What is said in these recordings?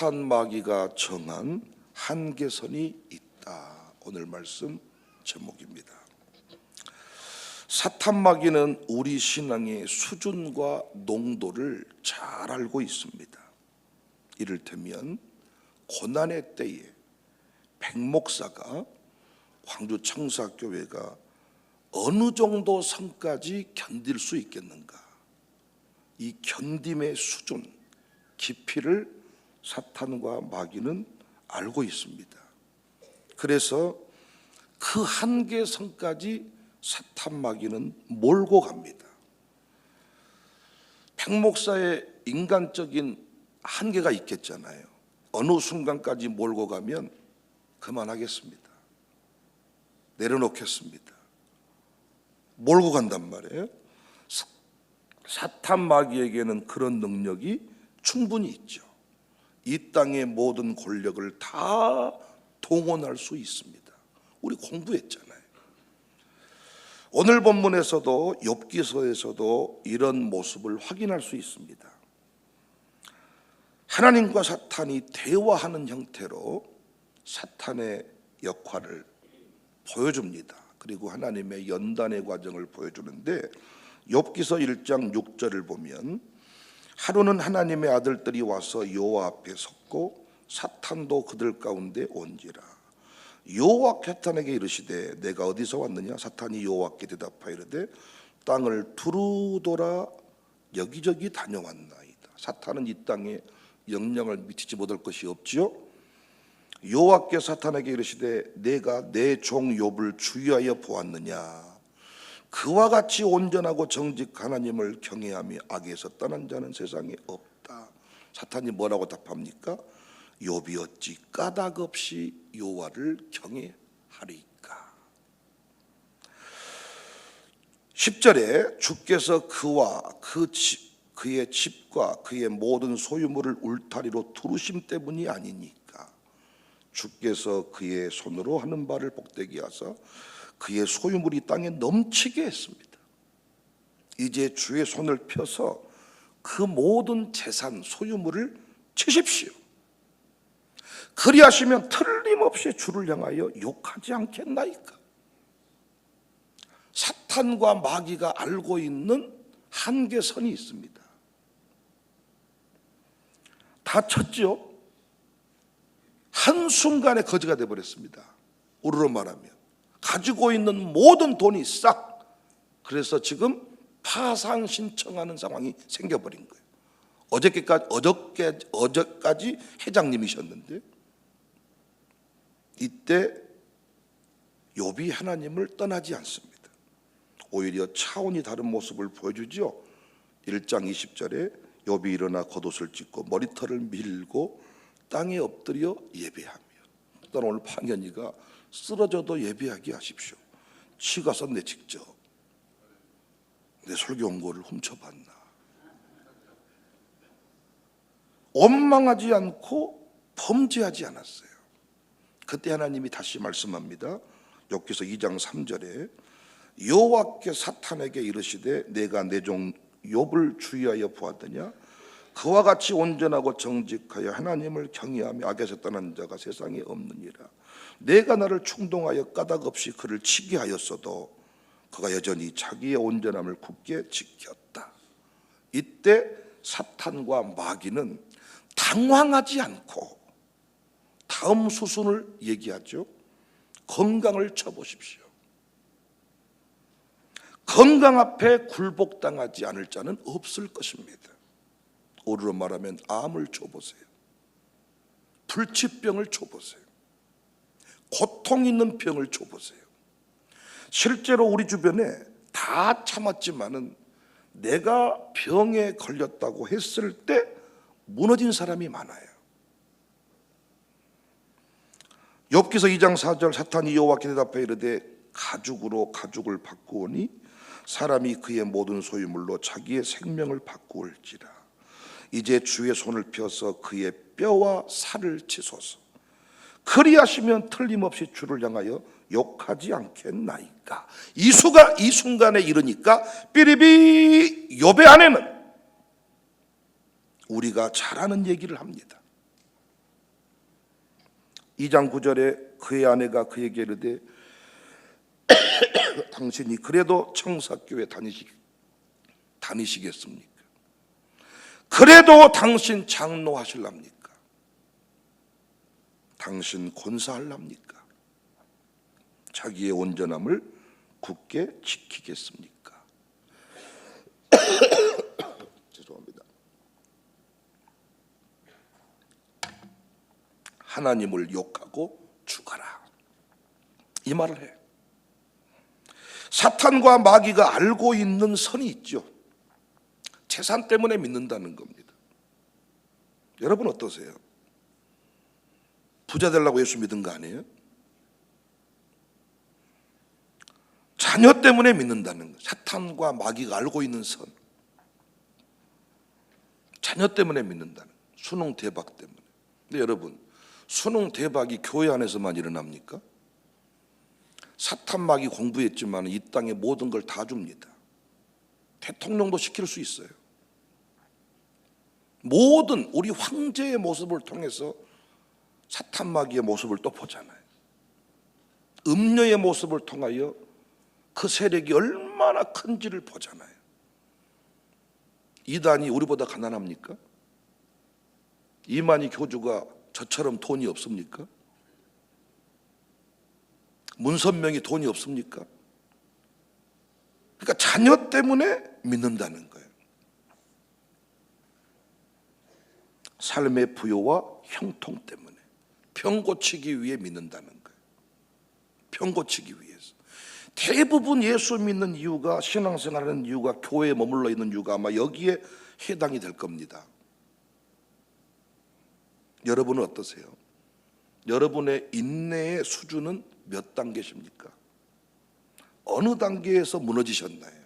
사탄 마귀가 정한 한계선이 있다. 오늘 말씀 제목입니다. 사탄 마귀는 우리 신앙의 수준과 농도를 잘 알고 있습니다. 이를테면 고난의 때에 백목사가 광주 청사교회가 어느 정도 선까지 견딜 수 있겠는가, 이 견딤의 수준, 깊이를 사탄과 마귀는 알고 있습니다. 그래서 그 한계선까지 사탄 마귀는 몰고 갑니다. 백목사의 인간적인 한계가 있겠잖아요. 어느 순간까지 몰고 가면 그만하겠습니다, 내려놓겠습니다, 몰고 간단 말이에요. 사탄 마귀에게는 그런 능력이 충분히 있죠. 이 땅의 모든 권력을 다 동원할 수 있습니다. 우리 공부했잖아요. 오늘 본문에서도 욥기서에서도 이런 모습을 확인할 수 있습니다. 하나님과 사탄이 대화하는 형태로 사탄의 역할을 보여줍니다. 그리고 하나님의 연단의 과정을 보여주는데, 욥기서 1장 6절을 보면 하루는 하나님의 아들들이 와서 여호와 앞에 섰고 사탄도 그들 가운데 온지라. 여호와께서 사탄에게 이르시되 내가 어디서 왔느냐? 사탄이 여호와께 대답하이르되 땅을 두루돌아 여기저기 다녀왔나이다. 사탄은 이 땅에 영향을 미치지 못할 것이 없지요. 여호와께서 사탄에게 이르시되 내가 내 종 욥을 주의하여 보았느냐? 그와 같이 온전하고 정직한 하나님을 경외하며 악에서 떠난 자는 세상에 없다. 사탄이 뭐라고 답합니까? 욥이 어찌 까닭 없이 여호와를 경외하리까. 10절에 주께서 그와 그의 집과 그의 모든 소유물을 울타리로 두르심 때문이 아니니까. 주께서 그의 손으로 하는 바를 복되게 하사 그의 소유물이 땅에 넘치게 했습니다. 이제 주의 손을 펴서 그 모든 재산 소유물을 치십시오. 그리하시면 틀림없이 주를 향하여 욕하지 않겠나이까. 사탄과 마귀가 알고 있는 한계선이 있습니다. 다쳤죠. 한순간에 거지가 되어버렸습니다. 우리로 말하면 가지고 있는 모든 돈이 싹, 그래서 지금 파산 신청하는 상황이 생겨버린 거예요. 어저까지 회장님이셨는데, 이때 욥이 하나님을 떠나지 않습니다. 오히려 차원이 다른 모습을 보여주죠. 1장 20절에 욥이 일어나 겉옷을 찢고 머리털을 밀고 땅에 엎드려 예배하며. 일단 오늘 방연이가 쓰러져도 예배하게 하십시오. 치가서 내 직접 내 설교 원고를 훔쳐봤나. 원망하지 않고 범죄하지 않았어요. 그때 하나님이 다시 말씀합니다. 욥기서 2장 3절에 여호와께 사탄에게 이르시되 내가 내 종 욥을 주의하여 보았더냐? 그와 같이 온전하고 정직하여 하나님을 경외하며 악에서 떠난 자가 세상에 없느니라. 내가 나를 충동하여 까닭 없이 그를 치게 하였어도 그가 여전히 자기의 온전함을 굳게 지켰다. 이때 사탄과 마귀는 당황하지 않고 다음 수순을 얘기하죠. 건강을 쳐보십시오. 건강 앞에 굴복당하지 않을 자는 없을 것입니다. 우리로 말하면 암을 줘보세요. 불치병을 줘보세요. 고통 있는 병을 줘보세요. 실제로 우리 주변에 다 참았지만은 내가 병에 걸렸다고 했을 때 무너진 사람이 많아요. 욥기서 2장 4절 사탄이 여호와께 대답하여 이르되 가죽으로 가죽을 바꾸오니 사람이 그의 모든 소유물로 자기의 생명을 바꾸올지라. 이제 주의 손을 펴서 그의 뼈와 살을 치소서. 그리하시면 틀림없이 주를 향하여 욕하지 않겠나이까. 이 순간에 이르니까 삐리비 욥의 안에는 우리가 잘 아는 얘기를 합니다. 2장 9절에 그의 아내가 그에게 이르되 당신이 그래도 청사교회 다니시겠습니까? 그래도 당신 장로하실랍니까? 당신 권사할랍니까? 자기의 온전함을 굳게 지키겠습니까? 죄송합니다. 하나님을 욕하고 죽어라, 이 말을 해. 사탄과 마귀가 알고 있는 선이 있죠. 재산 때문에 믿는다는 겁니다. 여러분 어떠세요? 부자 되려고 예수 믿은 거 아니에요? 자녀 때문에 믿는다는 거. 사탄과 마귀가 알고 있는 선. 자녀 때문에 믿는다는 거. 수능 대박 때문에. 근데 여러분, 수능 대박이 교회 안에서만 일어납니까? 사탄 마귀 공부했지만 이 땅의 모든 걸 다 줍니다. 대통령도 시킬 수 있어요. 모든 우리 황제의 모습을 통해서 사탄 마귀의 모습을 또 보잖아요. 음녀의 모습을 통하여 그 세력이 얼마나 큰지를 보잖아요. 이단이 우리보다 가난합니까? 이만희 교주가 저처럼 돈이 없습니까? 문선명이 돈이 없습니까? 그러니까 자녀 때문에 믿는다는 거예요. 삶의 부요와 형통 때문에 병 고치기 위해 믿는다는 거예요. 병 고치기 위해서. 대부분 예수 믿는 이유가, 신앙생활하는 이유가, 교회에 머물러 있는 이유가 아마 여기에 해당이 될 겁니다. 여러분은 어떠세요? 여러분의 인내의 수준은 몇 단계십니까? 어느 단계에서 무너지셨나요?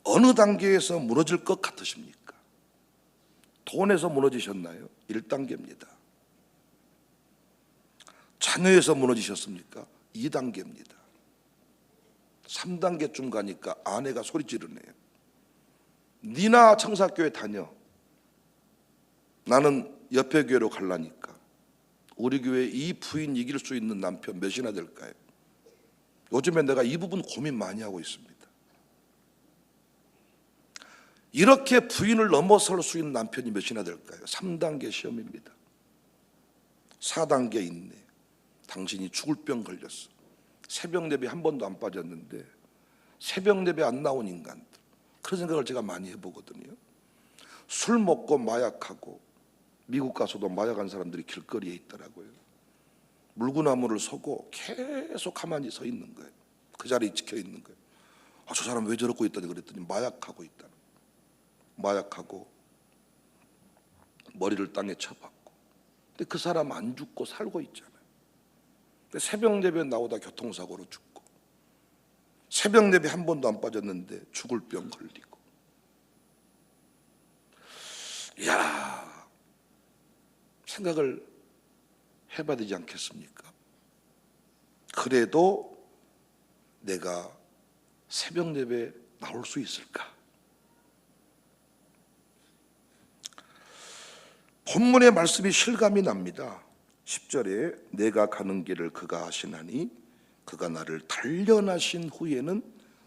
어느 단계에서 무너질 것 같으십니까? 돈에서 무너지셨나요? 1단계입니다. 자녀에서 무너지셨습니까? 2단계입니다. 3단계쯤 가니까 아내가 소리 지르네요. 니나 청사교회 다녀. 나는 옆에 교회로 갈라니까. 우리 교회 이 부인 이길 수 있는 남편 몇이나 될까요? 요즘에 내가 이 부분 고민 많이 하고 있습니다. 이렇게 부인을 넘어설 수 있는 남편이 몇이나 될까요? 3단계 시험입니다. 4단계 인내. 당신이 죽을 병 걸렸어. 새벽 예배 한 번도 안 빠졌는데 새벽 예배 안 나온 인간들, 그런 생각을 제가 많이 해보거든요. 술 먹고 마약하고, 미국 가서도 마약한 사람들이 길거리에 있더라고요. 물구나무를 서고 계속 가만히 서 있는 거예요. 그 자리에 지켜 있는 거예요. 저 사람 왜 저러고 있다니 그랬더니 마약하고 있다는 거예요. 마약하고 머리를 땅에 쳐박고. 근데 그 사람 안 죽고 살고 있잖아요. 근데 새벽 예배 나오다 교통사고로 죽고, 새벽 예배 한 번도 안 빠졌는데 죽을 병 걸리고. 이야, 생각을 해봐야 되지 않겠습니까? 그래도 내가 새벽 예배 나올 수 있을까? 본문의 말씀이 실감이 납니다. 10절에 내가 가는 길을 그가 하시나니 그가 나를 단련하신 후에는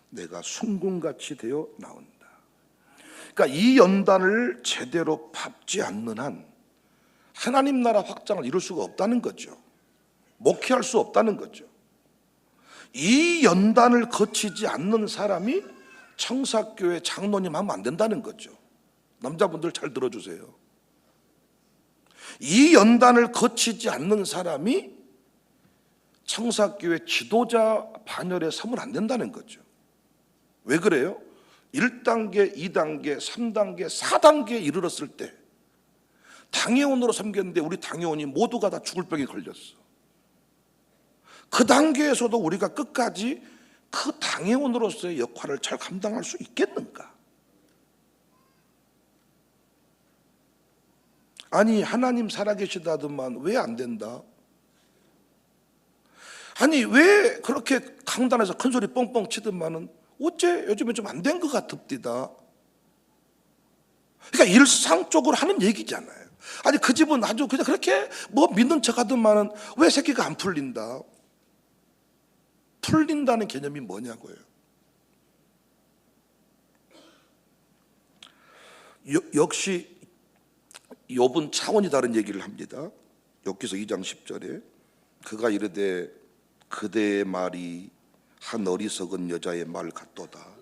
내가 순금같이 되어 나온다. 그러니까 이 연단을 제대로 밟지 않는 한 하나님 나라 확장을 이룰 수가 없다는 거죠. 목회할 수 없다는 거죠. 이 연단을 거치지 않는 사람이 청사교회 장로님 하면 안 된다는 거죠. 남자분들 잘 들어주세요. 이 연단을 거치지 않는 사람이 청사교회 지도자 반열에 서면 안 된다는 거죠. 왜 그래요? 1단계, 2단계, 3단계, 4단계에 이르렀을 때 당회원으로 섬겼는데 우리 당회원이 모두가 다 죽을 병에 걸렸어. 그 단계에서도 우리가 끝까지 그 당회원으로서의 역할을 잘 감당할 수 있겠는가? 아니, 하나님 살아계시다더만 왜 안 된다? 아니, 왜 그렇게 강단에서 큰 소리 뻥뻥 치더만은 어째 요즘에 좀 안 된 것 같읍디다. 그러니까 일상적으로 하는 얘기잖아요. 아니 그 집은 아주 그냥 그렇게 뭐 믿는 척하더만은 왜 새끼가 안 풀린다? 풀린다는 개념이 뭐냐고요. 역시 욥은 차원이 다른 얘기를 합니다. 욥기서 2장 10절에 그가 이르되 그대의 말이 한 어리석은 여자의 말 같도다.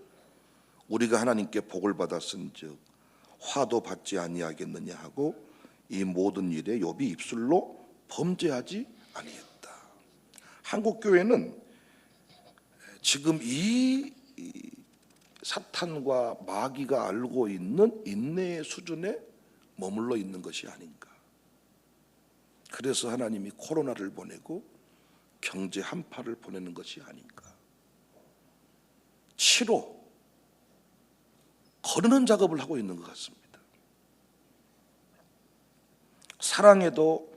우리가 하나님께 복을 받았은즉 화도 받지 아니하겠느냐 하고 이 모든 일에 욥이 입술로 범죄하지 아니했다. 한국 교회는 지금 이 사탄과 마귀가 알고 있는 인내의 수준에 머물러 있는 것이 아닌가. 그래서 하나님이 코로나를 보내고 경제 한파를 보내는 것이 아닌가. 치료, 거르는 작업을 하고 있는 것 같습니다. 사랑에도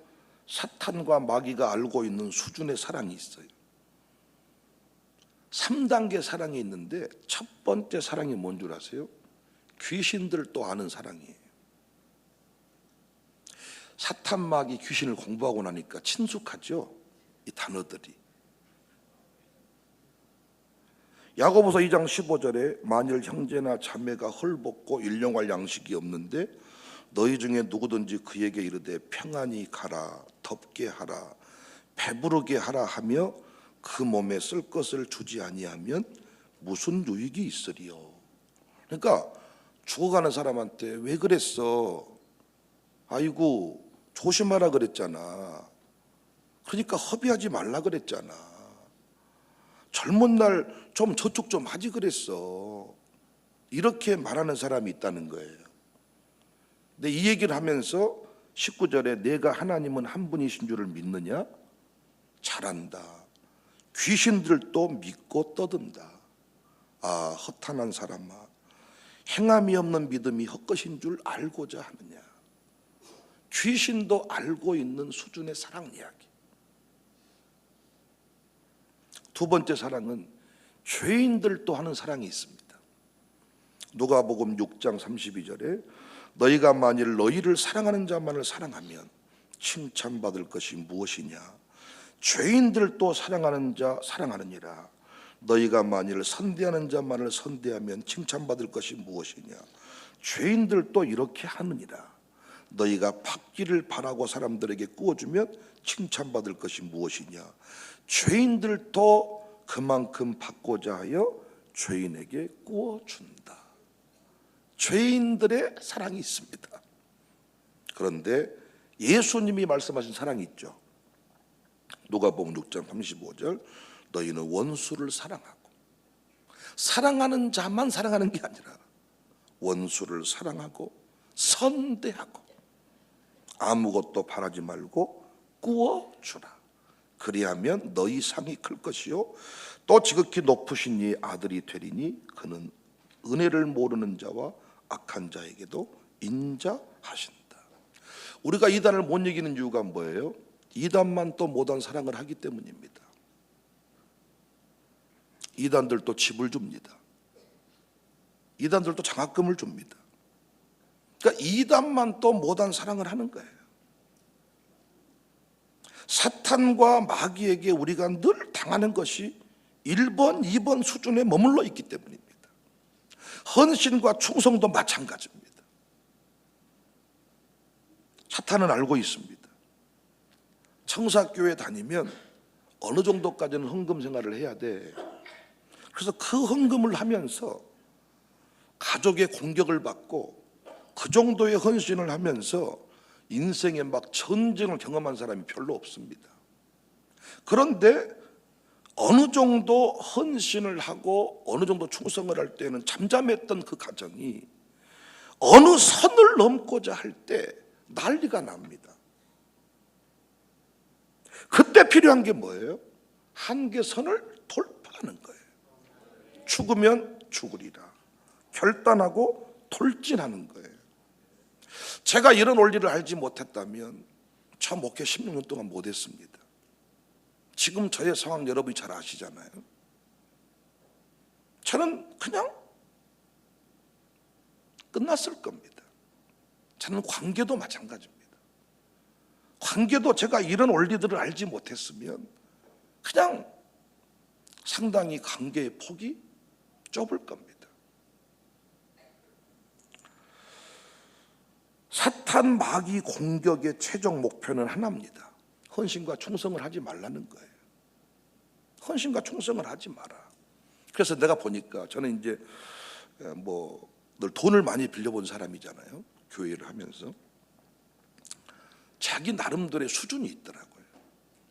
사탄과 마귀가 알고 있는 수준의 사랑이 있어요. 3단계 사랑이 있는데 첫 번째 사랑이 뭔 줄 아세요? 귀신들도 아는 사랑이에요. 사탄 마귀 귀신을 공부하고 나니까 친숙하죠, 이 단어들이. 야고보서 2장 15절에 만일 형제나 자매가 헐벗고 일용할 양식이 없는데 너희 중에 누구든지 그에게 이르되 평안히 가라, 덥게 하라, 배부르게 하라 하며 그 몸에 쓸 것을 주지 아니하면 무슨 유익이 있으리요. 그러니까 죽어가는 사람한테 왜 그랬어? 아이고 조심하라 그랬잖아. 그러니까 허비하지 말라 그랬잖아. 젊은 날 좀 저축 좀 하지 그랬어. 이렇게 말하는 사람이 있다는 거예요. 근데 이 얘기를 하면서 19절에 내가 하나님은 한 분이신 줄을 믿느냐? 잘한다. 귀신들도 믿고 떠든다. 아, 허탄한 사람아, 행함이 없는 믿음이 헛것인 줄 알고자 하느냐. 귀신도 알고 있는 수준의 사랑 이야기. 두 번째 사랑은 죄인들도 하는 사랑이 있습니다. 누가복음 6장 32절에 너희가 만일 너희를 사랑하는 자만을 사랑하면 칭찬받을 것이 무엇이냐. 죄인들도 사랑하는 자 사랑하느니라. 너희가 만일 선대하는 자만을 선대하면 칭찬받을 것이 무엇이냐. 죄인들도 이렇게 하느니라. 너희가 받기를 바라고 사람들에게 구워주면 칭찬받을 것이 무엇이냐. 죄인들도 그만큼 받고자 하여 죄인에게 구워준다. 죄인들의 사랑이 있습니다. 그런데 예수님이 말씀하신 사랑이 있죠. 누가복음 6장 35절 너희는 원수를 사랑하고, 사랑하는 자만 사랑하는 게 아니라 원수를 사랑하고 선대하고 아무것도 바라지 말고 구워주라. 그리하면 너희 상이 클 것이요 또 지극히 높으신 이 아들이 되리니 그는 은혜를 모르는 자와 악한 자에게도 인자하신다. 우리가 이단을 못 이기는 이유가 뭐예요? 이단만 또 못한 사랑을 하기 때문입니다. 이단들도 집을 줍니다. 이단들도 장학금을 줍니다. 그러니까 이단만 또 못한 사랑을 하는 거예요. 사탄과 마귀에게 우리가 늘 당하는 것이 1번, 2번 수준에 머물러 있기 때문입니다. 헌신과 충성도 마찬가지입니다. 사탄은 알고 있습니다. 청사교회 다니면 어느 정도까지는 헌금 생활을 해야 돼. 그래서 그 헌금을 하면서 가족의 공격을 받고 그 정도의 헌신을 하면서 인생에 막 전쟁을 경험한 사람이 별로 없습니다. 그런데 어느 정도 헌신을 하고 어느 정도 충성을 할 때는 잠잠했던 그 가정이 어느 선을 넘고자 할 때 난리가 납니다. 그때 필요한 게 뭐예요? 한계선을 돌파하는 거예요. 죽으면 죽으리라 결단하고 돌진하는 거예요. 제가 이런 원리를 알지 못했다면 저 목회 16년 동안 못했습니다. 지금 저의 상황 여러분이 잘 아시잖아요. 저는 그냥 끝났을 겁니다. 저는 관계도 마찬가지입니다. 관계도 제가 이런 원리들을 알지 못했으면 그냥 상당히 관계의 폭이 좁을 겁니다. 사탄 마귀 공격의 최종 목표는 하나입니다. 헌신과 충성을 하지 말라는 거예요. 헌신과 충성을 하지 마라. 그래서 내가 보니까 저는 이제 늘 돈을 많이 빌려본 사람이잖아요. 교회를 하면서 자기 나름대로의 수준이 있더라고요.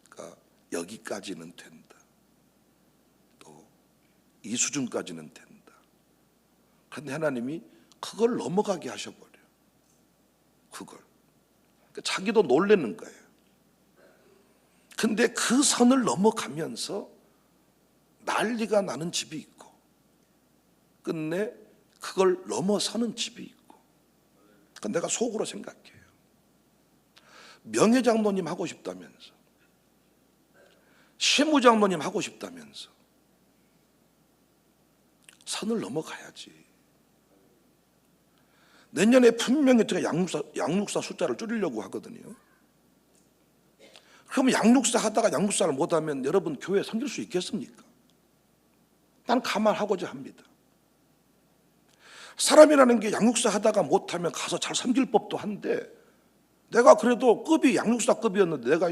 그러니까 여기까지는 된다. 또 이 수준까지는 된다. 그런데 하나님이 그걸 넘어가게 하셔버려요. 그걸. 그러니까 자기도 놀라는 거예요. 근데 그 선을 넘어가면서 난리가 나는 집이 있고 끝내 그걸 넘어서는 집이 있고, 그러니까 내가 속으로 생각해요. 명예장로님 하고 싶다면서, 시무장로님 하고 싶다면서 선을 넘어가야지. 내년에 분명히 제가 양육사 숫자를 줄이려고 하거든요. 그러면 양육사 하다가 양육사를 못하면 여러분 교회 섬길 수 있겠습니까? 난 감안하고자 합니다. 사람이라는 게 양육사 하다가 못하면 가서 잘 섬길 법도 한데, 내가 그래도 급이 양육사급이었는데 내가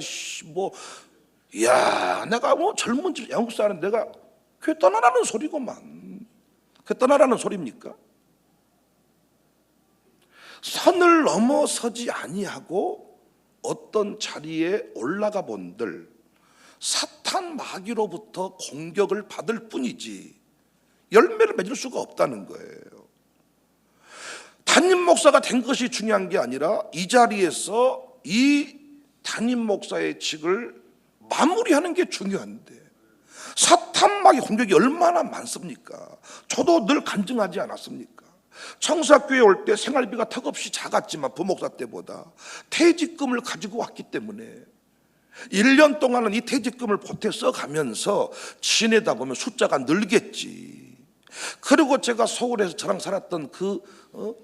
내가 젊은 집 양육사는 내가 교회 떠나라는 소리고만. 그게 떠나라는 소리입니까? 선을 넘어서지 아니하고 어떤 자리에 올라가 본들 사탄 마귀로부터 공격을 받을 뿐이지 열매를 맺을 수가 없다는 거예요. 담임 목사가 된 것이 중요한 게 아니라 이 자리에서 이 담임 목사의 직을 마무리하는 게 중요한데, 사탄 마귀 공격이 얼마나 많습니까? 저도 늘 간증하지 않았습니까? 청사교회 올 때 생활비가 턱없이 작았지만 부목사 때보다 퇴직금을 가지고 왔기 때문에 1년 동안은 이 퇴직금을 보태 써가면서 지내다 보면 숫자가 늘겠지. 그리고 제가 서울에서 저랑 살았던 그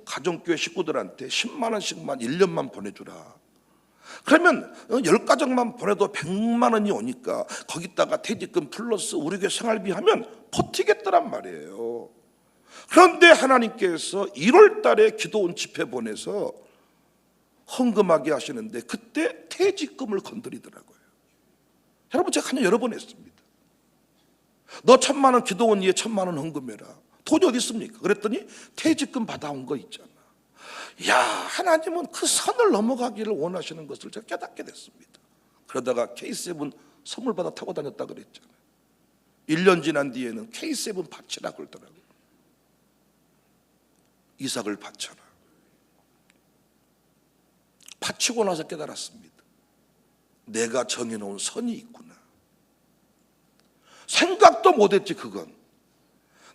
가정교회 식구들한테 10만 원씩만 1년만 보내주라. 그러면 10가정만 보내도 100만 원이 오니까 거기다가 퇴직금 플러스 우리 교회 생활비 하면 버티겠더란 말이에요. 그런데 하나님께서 1월 달에 기도원 집회 보내서 헌금하게 하시는데 그때 퇴직금을 건드리더라고요. 여러분, 제가 한 여러 번 했습니다. 너 1,000만 원 기도원 위에 1,000만 원 헌금해라. 돈이 어디 있습니까? 그랬더니 퇴직금 받아온 거 있잖아. 야, 하나님은 그 선을 넘어가기를 원하시는 것을 제가 깨닫게 됐습니다. 그러다가 K7 선물 받아 타고 다녔다 그랬잖아요. 1년 지난 뒤에는 K7 바치라 그러더라고요. 이삭을 바쳐라. 바치고 나서 깨달았습니다. 내가 정해놓은 선이 있구나. 생각도 못했지. 그건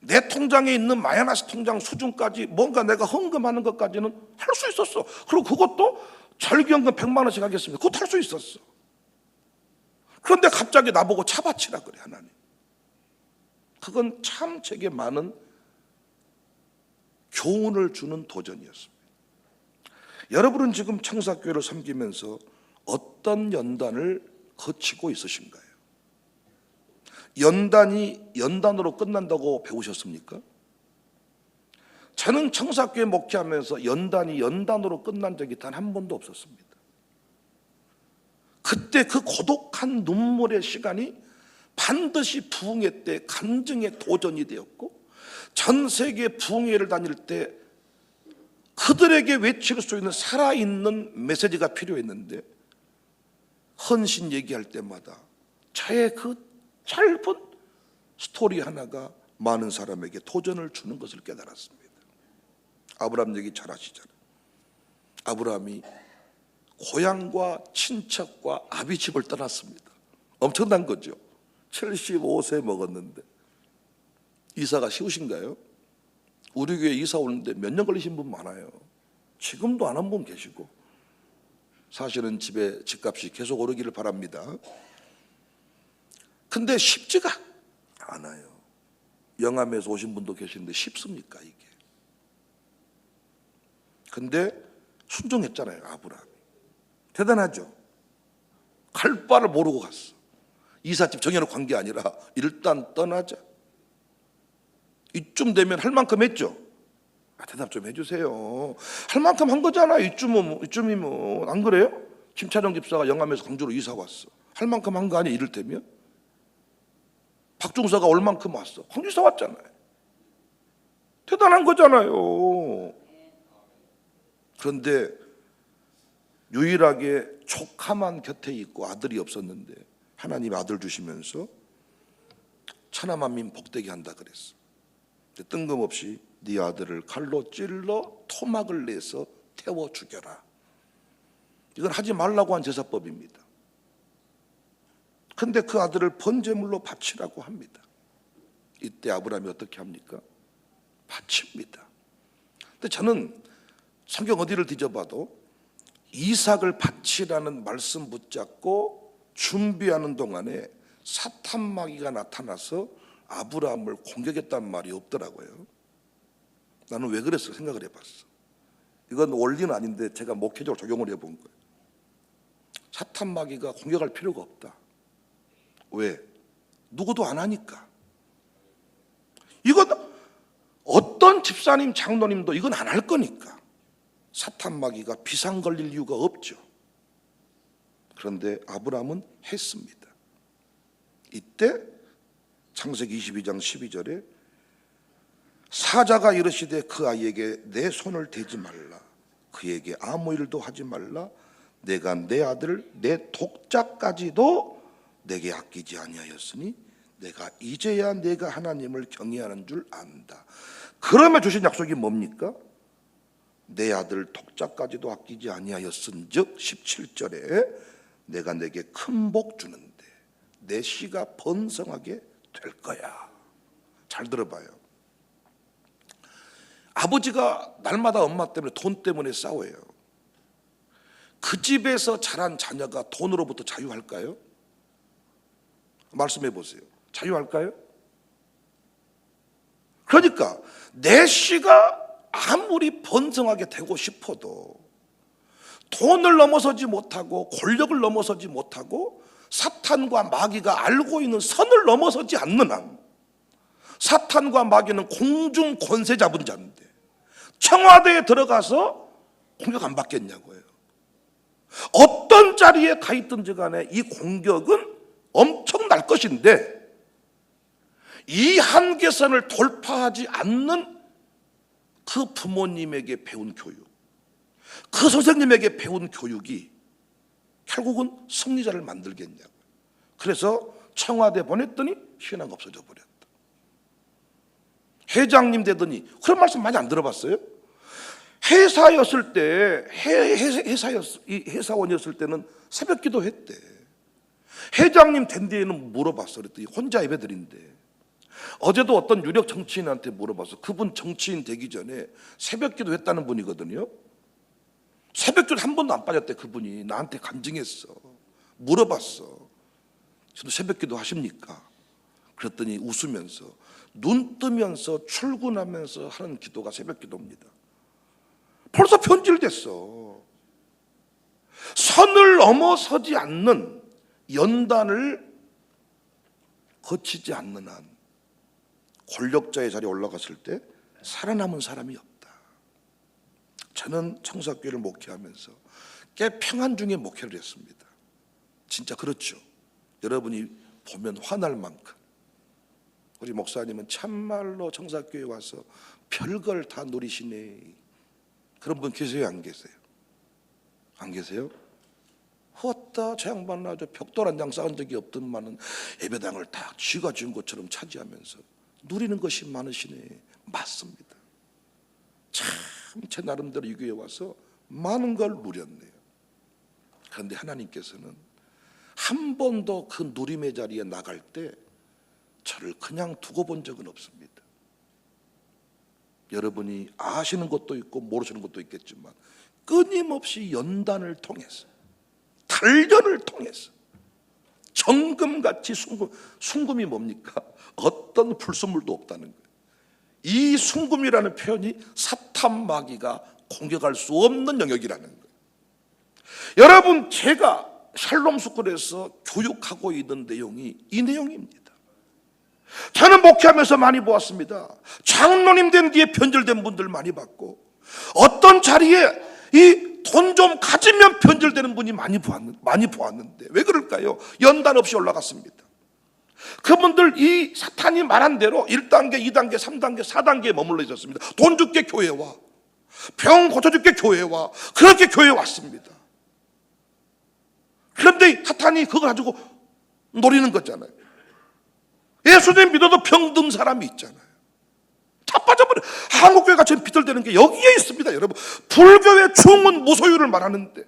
내 통장에 있는 마이너스 통장 수준까지 뭔가 내가 헌금하는 것까지는 할 수 있었어. 그리고 그것도 절기헌금 100만 원씩 하겠습니다. 그것도 할 수 있었어. 그런데 갑자기 나보고 차 바치라 그래, 하나님. 그건 참 제게 많은 교훈을 주는 도전이었습니다. 여러분은 지금 청사교회를 섬기면서 어떤 연단을 거치고 있으신가요? 연단이 연단으로 끝난다고 배우셨습니까? 저는 청사교회 목회하면서 연단이 연단으로 끝난 적이 단 한 번도 없었습니다. 그때 그 고독한 눈물의 시간이 반드시 부흥회 때 간증의 도전이 되었고, 전 세계 부흥회를 다닐 때 그들에게 외칠 수 있는 살아있는 메시지가 필요했는데, 헌신 얘기할 때마다 저의 그 짧은 스토리 하나가 많은 사람에게 도전을 주는 것을 깨달았습니다. 아브라함 얘기 잘 아시잖아요. 아브라함이 고향과 친척과 아비 집을 떠났습니다. 엄청난 거죠. 75세 먹었는데. 이사가 쉬우신가요? 우리 교회 이사 오는데 몇 년 걸리신 분 많아요. 지금도 안 한 분 계시고. 사실은 집에 집값이 계속 오르기를 바랍니다. 근데 쉽지가 않아요. 영암에서 오신 분도 계시는데 쉽습니까 이게? 근데 순종했잖아요, 아브라함이. 대단하죠. 갈 바를 모르고 갔어. 이삿짐 정해놓고 간 게 아니라 일단 떠나자. 이쯤 되면 할 만큼 했죠. 대답 좀 해주세요. 할 만큼 한 거잖아요. 이쯤이면 안 그래요? 김찬영 집사가 영암에서 광주로 이사 왔어. 할 만큼 한 거 아니야? 이를테면 박중사가 올 만큼 왔어. 광주 이사 왔잖아요. 대단한 거잖아요. 그런데 유일하게 조카만 곁에 있고 아들이 없었는데 하나님 아들 주시면서 천하만민 복되게 한다 그랬어. 뜬금없이 네 아들을 칼로 찔러 토막을 내서 태워 죽여라. 이건 하지 말라고 한 제사법입니다. 근데 그 아들을 번제물로 바치라고 합니다. 이때 아브라함이 어떻게 합니까? 바칩니다. 근데 저는 성경 어디를 뒤져봐도 이삭을 바치라는 말씀 붙잡고 준비하는 동안에 사탄 마귀가 나타나서 아브라함을 공격했단 말이 없더라고요. 나는 왜 그랬어 생각을 해봤어. 이건 원리는 아닌데 제가 목회적으로 적용을 해본 거예요. 사탄 마귀가 공격할 필요가 없다. 왜? 누구도 안 하니까. 이건 어떤 집사님, 장로님도 이건 안 할 거니까. 사탄 마귀가 비상 걸릴 이유가 없죠. 그런데 아브라함은 했습니다. 이때 창세기 22장 12절에 사자가 이르시되 그 아이에게 내 손을 대지 말라. 그에게 아무 일도 하지 말라. 내가 내 아들 내 독자까지도 내게 아끼지 아니하였으니 내가 이제야 내가 하나님을 경외하는 줄 안다. 그러면 주신 약속이 뭡니까? 내 아들 독자까지도 아끼지 아니하였은즉 17절에 내가 내게 큰 복 주는데 내 씨가 번성하게 될 거야. 잘 들어봐요. 아버지가 날마다 엄마 때문에 돈 때문에 싸워요. 그 집에서 자란 자녀가 돈으로부터 자유할까요? 말씀해 보세요. 자유할까요? 그러니까 내 씨가 아무리 번성하게 되고 싶어도 돈을 넘어서지 못하고 권력을 넘어서지 못하고 사탄과 마귀가 알고 있는 선을 넘어서지 않는 한, 사탄과 마귀는 공중 권세 잡은 자인데 청와대에 들어가서 공격 안 받겠냐고요. 어떤 자리에 가 있든지 간에 이 공격은 엄청날 것인데 이 한계선을 돌파하지 않는 그 부모님에게 배운 교육, 그 선생님에게 배운 교육이 결국은 승리자를 만들겠냐고요. 그래서 청와대 보냈더니 신앙 없어져 버렸다. 회장님 되더니 그런 말씀 많이 안 들어봤어요? 회사였을 때 회사원이었을 때는 새벽 기도 했대. 회장님 된 뒤에는 물어봤어. 그랬더니 혼자 예배드린대. 어제도 어떤 유력 정치인한테 물어봤어. 그분 정치인 되기 전에 새벽 기도 했다는 분이거든요. 새벽 기도 한 번도 안 빠졌대. 그분이 나한테 간증했어. 물어봤어. 저도 새벽 기도 하십니까? 그랬더니 웃으면서 눈 뜨면서 출근하면서 하는 기도가 새벽 기도입니다. 벌써 변질됐어. 선을 넘어서지 않는 연단을 거치지 않는 한 권력자의 자리에 올라갔을 때 살아남은 사람이 없다. 저는 청사교회를 목회하면서 꽤 평안 중에 목회를 했습니다. 진짜 그렇죠. 여러분이 보면 화날 만큼. 우리 목사님은 참말로 청사교회에 와서 별걸 다 누리시네. 그런 분 계세요? 안 계세요? 안 계세요? 헛다 저 양반 아주 벽돌 한 장 쌓은 적이 없던만은 예배당을 다 쥐가 준 것처럼 차지하면서 누리는 것이 많으시네. 맞습니다. 참 제 나름대로 이 교회에 와서 많은 걸 누렸네요. 그런데 하나님께서는 한 번도 그 누림의 자리에 나갈 때 저를 그냥 두고 본 적은 없습니다. 여러분이 아시는 것도 있고 모르시는 것도 있겠지만 끊임없이 연단을 통해서, 단련을 통해서 정금같이 순금이 뭡니까? 어떤 불순물도 없다는 거예요. 이 순금이라는 표현이 사탄 마귀가 공격할 수 없는 영역이라는 거예요. 여러분, 제가 샬롬 스쿨에서 교육하고 있는 내용이 이 내용입니다. 저는 목회하면서 많이 보았습니다. 장로님 된 뒤에 변절된 분들 많이 봤고, 어떤 자리에 이 돈 좀 가지면 변절되는 분이 많이 보았는데 왜 그럴까요? 연단 없이 올라갔습니다. 그분들 이 사탄이 말한 대로 1단계, 2단계, 3단계, 4단계에 머물러 있었습니다. 돈 줄게 교회 와, 병 고쳐줄게 교회 와, 그렇게 교회에 왔습니다. 그런데 사탄이 그거 가지고 노리는 거잖아요. 예수님 믿어도 병든 사람이 있잖아요. 다 빠져버려. 한국교회가 지금 비틀대는 게 여기에 있습니다, 여러분. 불교의 중은 무소유를 말하는데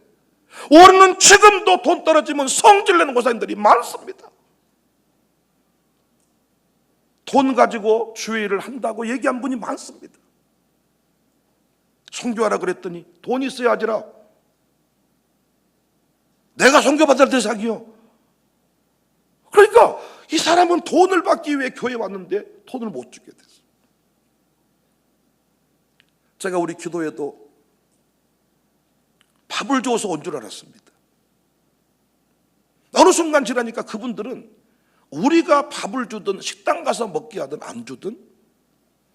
우리는 지금도 돈 떨어지면 성질내는 고사님들이 많습니다. 돈 가지고 주의를 한다고 얘기한 분이 많습니다. 선교하라 그랬더니 돈 있어야 하지라. 내가 선교받을 대상이요. 그러니까 이 사람은 돈을 받기 위해 교회에 왔는데 돈을 못 주게 됐어요. 제가 우리 기도에도 밥을 줘서 온 줄 알았습니다. 어느 순간 지나니까 그분들은 우리가 밥을 주든 식당 가서 먹게 하든 안 주든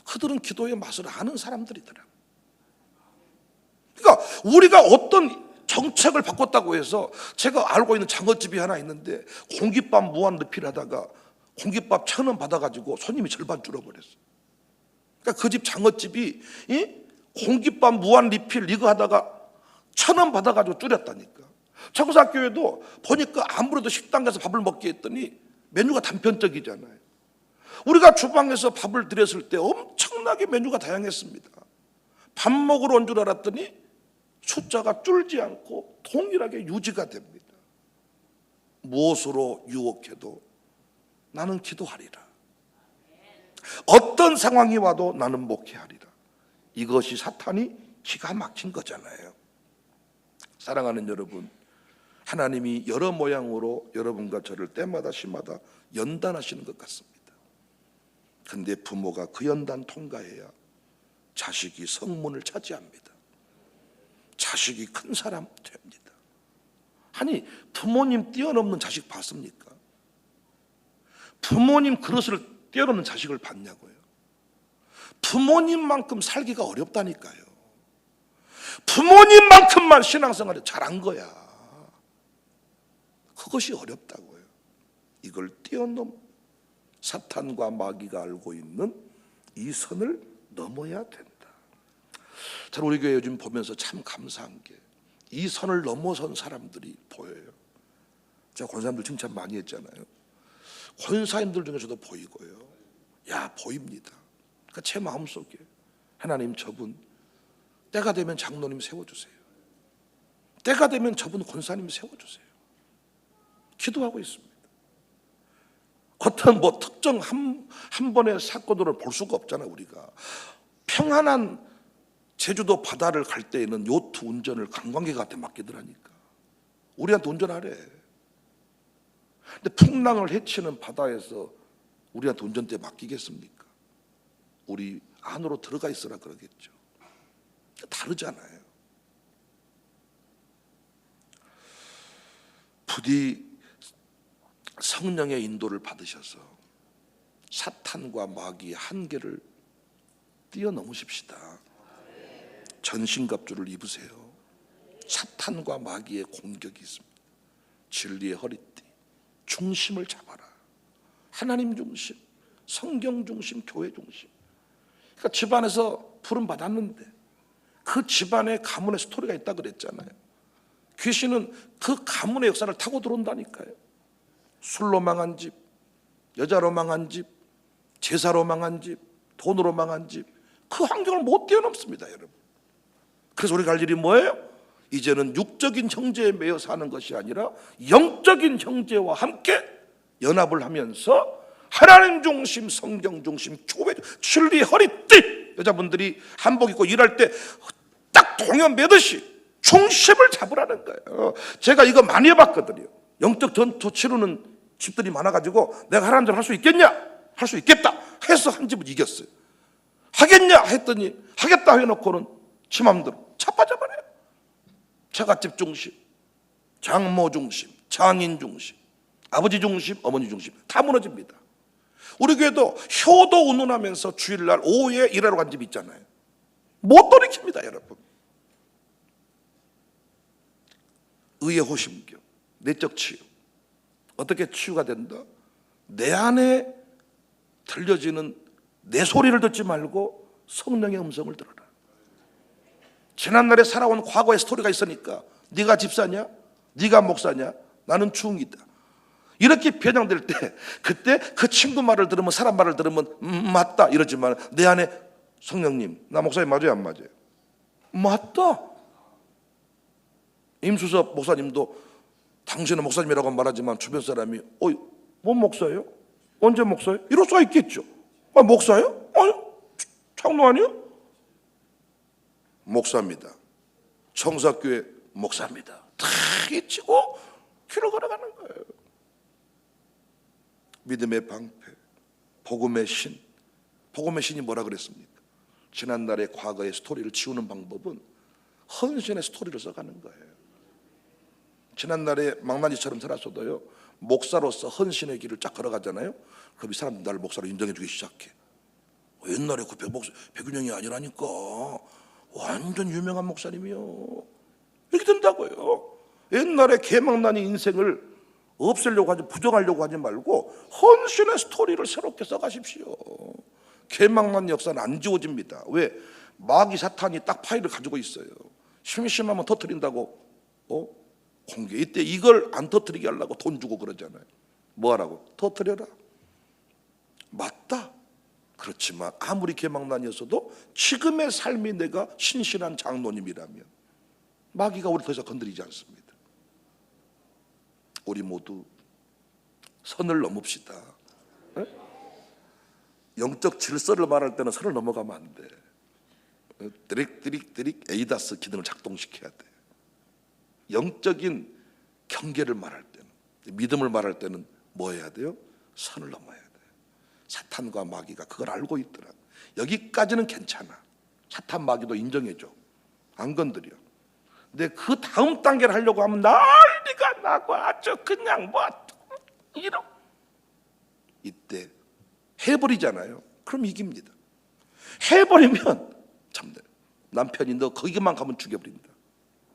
그들은 기도의 맛을 아는 사람들이더라고요. 그러니까 우리가 어떤 정책을 바꿨다고 해서, 제가 알고 있는 장어집이 하나 있는데 공깃밥 무한 리필하다가 공깃밥 1,000원 받아가지고 손님이 절반 줄어버렸어요. 그러니까 그 집 장어집이 공깃밥 무한 리필 이거 하다가 1,000원 받아가지고 줄였다니까. 청사교회도 보니까 아무래도 식당 가서 밥을 먹게 했더니 메뉴가 단편적이잖아요. 우리가 주방에서 밥을 드렸을 때 엄청나게 메뉴가 다양했습니다. 밥 먹으러 온 줄 알았더니 숫자가 줄지 않고 동일하게 유지가 됩니다. 무엇으로 유혹해도 나는 기도하리라. 어떤 상황이 와도 나는 목회하리라. 이것이 사탄이 기가 막힌 거잖아요. 사랑하는 여러분, 하나님이 여러 모양으로 여러분과 저를 때마다 시마다 연단하시는 것 같습니다. 그런데 부모가 그 연단 통과해야 자식이 성문을 차지합니다. 자식이 큰 사람 됩니다. 아니, 부모님 뛰어넘는 자식 봤습니까? 부모님 그릇을 뛰어넘는 자식을 봤냐고요. 부모님만큼 살기가 어렵다니까요. 부모님만큼만 신앙생활을 잘한 거야. 그것이 어렵다고요. 이걸 뛰어넘 사탄과 마귀가 알고 있는 이 선을 넘어야 된다. 저는 우리 교회 요즘 보면서 참 감사한 게 이 선을 넘어선 사람들이 보여요. 제가 권사님들 칭찬 많이 했잖아요. 권사님들 중에서도 보이고요. 야, 보입니다. 그러니까 제 마음속에 하나님, 저분 때가 되면 장로님 세워주세요. 때가 되면 저분 권사님 세워주세요. 기도하고 있습니다. 어떤 특정 한 번의 사건으로 볼 수가 없잖아요. 우리가 평안한 제주도 바다를 갈 때에는 요트 운전을 관광객한테 맡기더라니까. 우리한테 운전하래. 근데 풍랑을 헤치는 바다에서 우리한테 운전대 맡기겠습니까? 우리 안으로 들어가 있으라 그러겠죠. 다르잖아요. 부디 성령의 인도를 받으셔서 사탄과 마귀의 한계를 뛰어넘으십시다. 전신갑주를 입으세요. 사탄과 마귀의 공격이 있습니다. 진리의 허리띠, 중심을 잡아라. 하나님 중심, 성경 중심, 교회 중심. 그러니까 집안에서 부름 받았는데 그 집안에 가문의 스토리가 있다 그랬잖아요. 귀신은 그 가문의 역사를 타고 들어온다니까요. 술로 망한 집, 여자로 망한 집, 제사로 망한 집, 돈으로 망한 집, 그 환경을 못 뛰어넘습니다, 여러분. 그래서 우리가 할 일이 뭐예요? 이제는 육적인 형제에 매여 사는 것이 아니라 영적인 형제와 함께 연합을 하면서 하나님 중심, 성경 중심, 교회 진리 허리띠, 여자분들이 한복 입고 일할 때 딱 동여 매듯이 중심을 잡으라는 거예요. 제가 이거 많이 해봤거든요. 영적 전투 치르는 집들이 많아가지고 내가 하라는 대로 할 수 있겠냐? 할 수 있겠다 해서 한 집은 이겼어요. 하겠냐 했더니 하겠다 해놓고는 지 맘대로 차 빠져버려요. 처갓집 중심, 장모 중심, 장인 중심, 아버지 중심, 어머니 중심 다 무너집니다. 우리 교회도 효도 운운하면서 주일날 오후에 일하러 간 집 있잖아요. 못 돌이킵니다, 여러분. 의의 호심교, 내적 치유. 어떻게 치유가 된다? 내 안에 들려지는 내 소리를 듣지 말고 성령의 음성을 들어라. 지난날에 살아온 과거의 스토리가 있으니까 네가 집사냐? 네가 목사냐? 나는 중이다. 이렇게 변형될 때 그때 그 친구 말을 들으면 사람 말을 들으면 맞다 이러지만 내 안에 성령님 나 목사님 맞아요 안 맞아요? 맞다. 임수섭 목사님도 당신은 목사님이라고 말하지만 주변 사람이 뭔 목사예요? 언제 목사예요? 이럴 수가 있겠죠. 목사예요? 아니 장로 아니요? 목사입니다. 청사교회 목사입니다. 다 잊히고 길을 걸어가는 거예요. 믿음의 방패, 복음의 신. 복음의 신이 뭐라 그랬습니까? 지난날의 과거의 스토리를 지우는 방법은 헌신의 스토리를 써가는 거예요. 지난날에 망나니처럼 살았어도요, 목사로서 헌신의 길을 쫙 걸어가잖아요. 그럼 이 사람들 나를 목사로 인정해주기 시작해. 옛날에 그 백윤영이 아니라니까 완전 유명한 목사님이요. 이렇게 된다고요. 옛날에 개망나니 인생을 없애려고 하지, 부정하려고 하지 말고 헌신의 스토리를 새롭게 써가십시오. 개망난 역사는 안 지워집니다. 왜? 마귀 사탄이 딱 파일을 가지고 있어요. 심심하면 터뜨린다고 공개. 이때 이걸 안 터뜨리게 하려고 돈 주고 그러잖아요. 뭐 하라고? 터뜨려라. 맞다. 그렇지만 아무리 개망난이었어도 지금의 삶이 내가 신실한 장로님이라면 마귀가 우리 더 이상 건드리지 않습니다. 우리 모두 선을 넘읍시다. 네? 영적 질서를 말할 때는 선을 넘어가면 안 돼. 드릭 에이다스 기능을 작동시켜야 돼. 영적인 경계를 말할 때는, 믿음을 말할 때는 뭐 해야 돼요? 선을 넘어야 돼. 사탄과 마귀가 그걸 알고 있더라. 여기까지는 괜찮아. 사탄 마귀도 인정해줘. 안 건드려. 근데 그 다음 단계를 하려고 하면 난리가 나고 아주 그냥 이런. 이때 해버리잖아요. 그럼 이깁니다. 해버리면 참 남편이 너 거기만 가면 죽여버린다.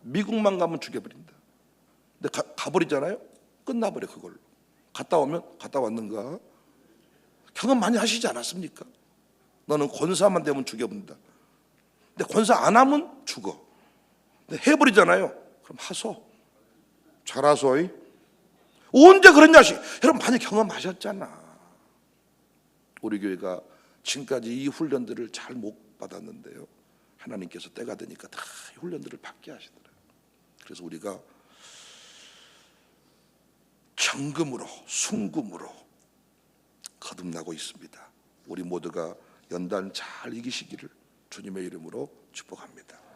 미국만 가면 죽여버린다. 근데 가버리잖아요. 끝나버려 그걸로. 갔다 오면 갔다 왔는가? 경험 많이 하시지 않았습니까? 너는 권사만 되면 죽여본다. 근데 권사 안 하면 죽어. 근데 해버리잖아요. 그럼 하소. 잘하소. 언제 그랬냐? 여러분 많이 경험하셨잖아. 우리 교회가 지금까지 이 훈련들을 잘 못 받았는데요, 하나님께서 때가 되니까 다 훈련들을 받게 하시더라고요. 그래서 우리가 정금으로 순금으로 거듭나고 있습니다. 우리 모두가 연단 잘 이기시기를 주님의 이름으로 축복합니다.